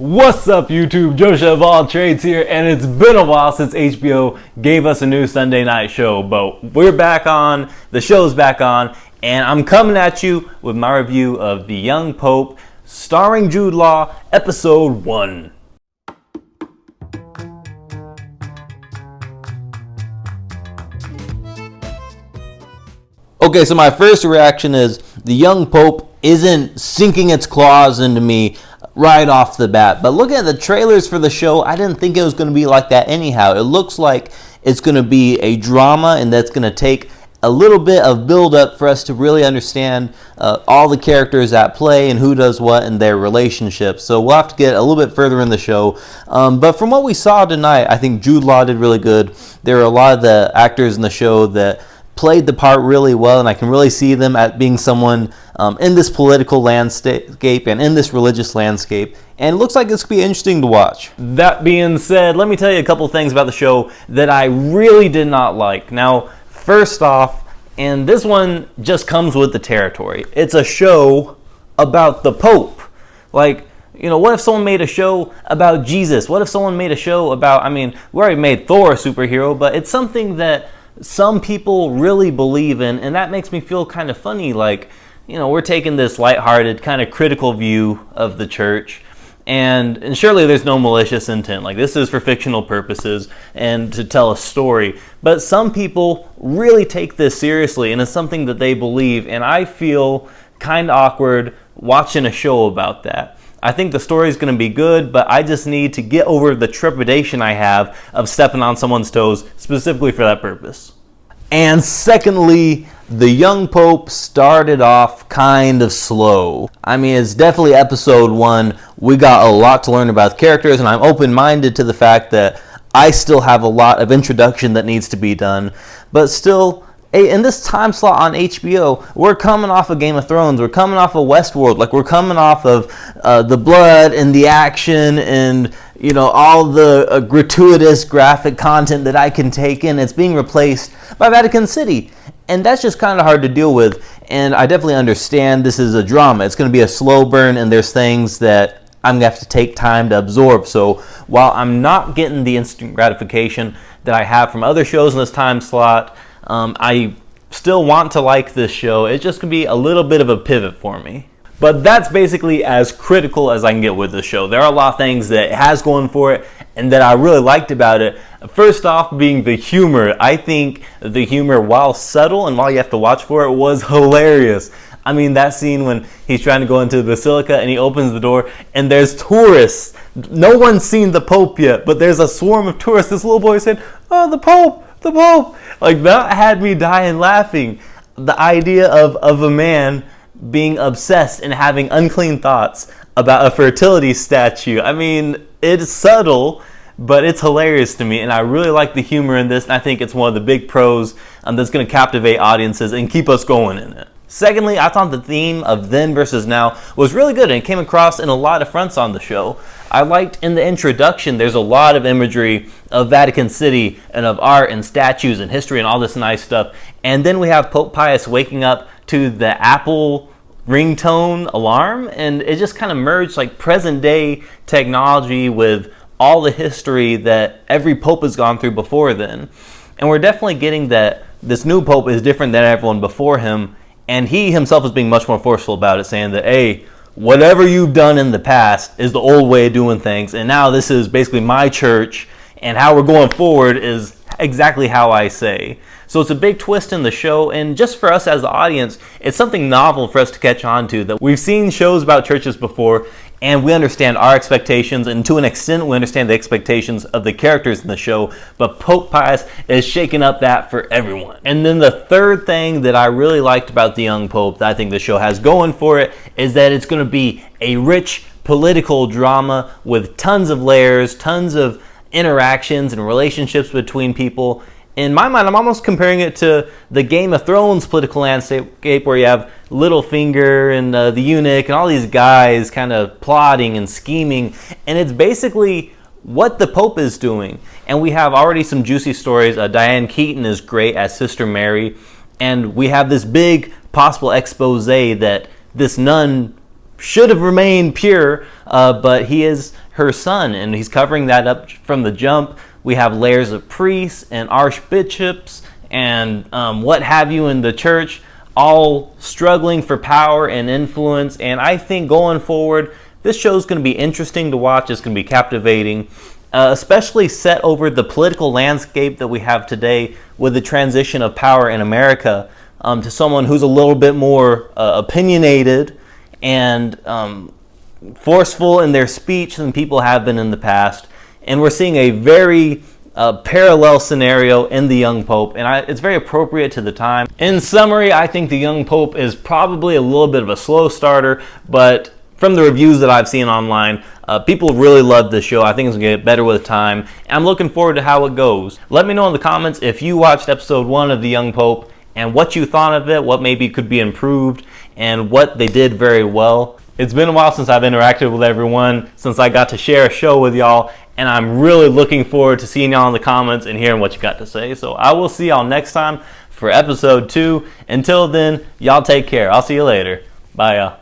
What's up, YouTube? JoshahOfAllTrades here, and it's been a while since HBO gave us a new Sunday night show, but we're back on, the show's back on, and I'm coming at you with my review of The Young Pope, starring Jude Law, Episode 1. Okay, so my first reaction is The Young Pope isn't sinking its claws into me right off the bat. But looking at the trailers for the show, I didn't think it was going to be like that anyhow. It looks like it's going to be a drama, and that's going to take a little bit of build-up for us to really understand all the characters at play and who does what in their relationships. So we'll have to get a little bit further in the show. But from what we saw tonight, I think Jude Law did really good. There are a lot of the actors in the show that played the part really well, and I can really see them at being someone in this political landscape and in this religious landscape, and it looks like this could be interesting to watch. That being said, let me tell you a couple things about the show that I really did not like. Now, first off, and this one just comes with the territory, it's a show about the Pope. Like, you know, what if someone made a show about Jesus? What if someone made a show about, we already made Thor a superhero, but it's something that some people really believe in, and that makes me feel kind of funny. Like, you know, we're taking this lighthearted, kind of critical view of the church, and surely there's no malicious intent. Like, this is for fictional purposes and to tell a story. But some people really take this seriously, and it's something that they believe, and I feel kind of awkward watching a show about that. I think the story is going to be good, but I just need to get over the trepidation I have of stepping on someone's toes specifically for that purpose. And secondly, The Young Pope started off kind of slow. It's definitely episode 1. We got a lot to learn about the characters, and I'm open-minded to the fact that I still have a lot of introduction that needs to be done. But still, in this time slot on HBO, we're coming off of Game of Thrones, we're coming off of Westworld, like we're coming off of the blood and the action and, you know, all the gratuitous graphic content that I can take in. It's being replaced by Vatacan City, and that's just kind of hard to deal with. And I definitely understand this is a drama. It's going to be a slow burn, and there's things that I'm going to have to take time to absorb. So while I'm not getting the instant gratification that I have from other shows in this time slot, I still want to like this show. It's just going to be a little bit of a pivot for me. But that's basically as critical as I can get with the show. There are a lot of things that it has going for it and that I really liked about it. First off, being the humor. I think the humor, while subtle and while you have to watch for it, was hilarious. That scene when he's trying to go into the basilica and he opens the door and there's tourists. No one's seen the Pope yet, but there's a swarm of tourists. This little boy said, "Oh, the Pope! The Pope!" Like, that had me dying laughing. The idea of a man being obsessed and having unclean thoughts about a fertility statue. It's subtle, but it's hilarious to me, and I really like the humor in this, and I think it's one of the big pros that's going to captivate audiences and keep us going in it. Secondly, I thought the theme of then versus now was really good, and it came across in a lot of fronts on the show. I liked in the introduction, there's a lot of imagery of Vatican City and of art and statues and history and all this nice stuff. And then we have Pope Pius waking up to the Apple ringtone alarm, and it just kind of merged like present day technology with all the history that every pope has gone through before then. And we're definitely getting that this new pope is different than everyone before him, and he himself is being much more forceful about it, saying that, hey, whatever you've done in the past is the old way of doing things, and now this is basically my church, and how we're going forward is exactly how I say. So it's a big twist in the show, and just for us as the audience, it's something novel for us to catch on to. That we've seen shows about churches before, and we understand our expectations, and to an extent we understand the expectations of the characters in the show, but Pope Pius is shaking up that for everyone. And then the third thing that I really liked about The Young Pope that I think the show has going for it is that it's going to be a rich political drama with tons of layers, tons of interactions and relationships between people. In my mind, I'm almost comparing it to the Game of Thrones political landscape, where you have Littlefinger and the eunuch and all these guys kind of plotting and scheming, and it's basically what the Pope is doing. And we have already some juicy stories. Diane Keaton is great as Sister Mary, and we have this big possible expose that this nun should have remained pure but he is her son, and he's covering that up from the jump. We have layers of priests and archbishops and what have you in the church, all struggling for power and influence. And I think going forward, this show is going to be interesting to watch. It's going to be captivating, especially set over the political landscape that we have today with the transition of power in America to someone who's a little bit more opinionated and forceful in their speech than people have been in the past. And we're seeing a very parallel scenario in the young pope, and it's very appropriate to the time. In summary, I think the young pope is probably a little bit of a slow starter, but from the reviews that I've seen online, people really love this show. I think it's going to get better with time. I'm looking forward to how it goes. Let me know in the comments if you watched episode 1 of the young pope and what you thought of it, what maybe could be improved, and what they did very well. It's been a while since I've interacted with everyone, since I got to share a show with y'all, and I'm really looking forward to seeing y'all in the comments and hearing what you got to say. So I will see y'all next time for episode 2. Until then, y'all take care. I'll see you later. Bye, y'all.